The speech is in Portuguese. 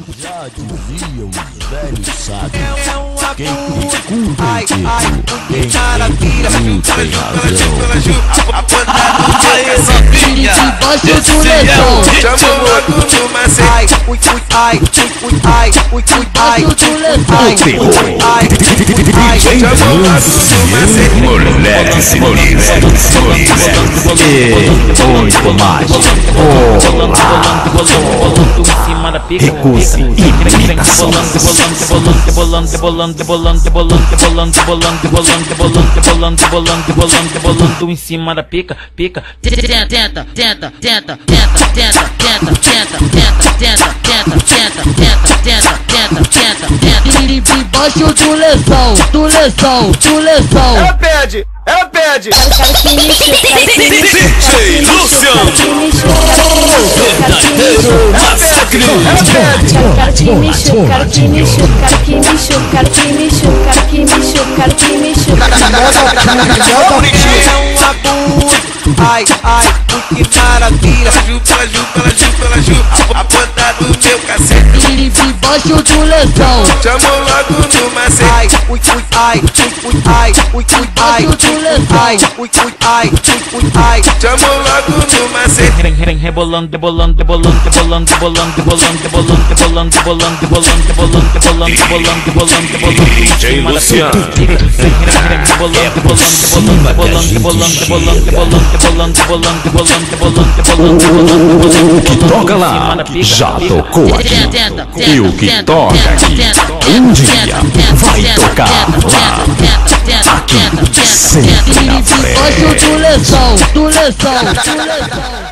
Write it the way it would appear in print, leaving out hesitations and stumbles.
Já dizia os velhos sábios, quem curte ai, que maravilha. tem razão. Debaixo do lençol, Chama logo no macete. Ai, debaixo do lençol. Chama logo no macete. Moleque sinistro, Muito mais. recuse imitação. Em cima da pica, pica. Tenta, Debaixo do lençol, do lençol, do lençol. Ela pede. DJ Luciano, Ai, que maravilha. A ponta do meu cacete. Debaixo do lençol, Chama logo no macete. debaixo do lençol. Chama logo no macete. Rebolando, DJ Luciano, o que toca lá já tocou aqui, e o que toca aqui um dia vai tocar lá, aqui sempre na frente. Debaixo do lençol, do lençol.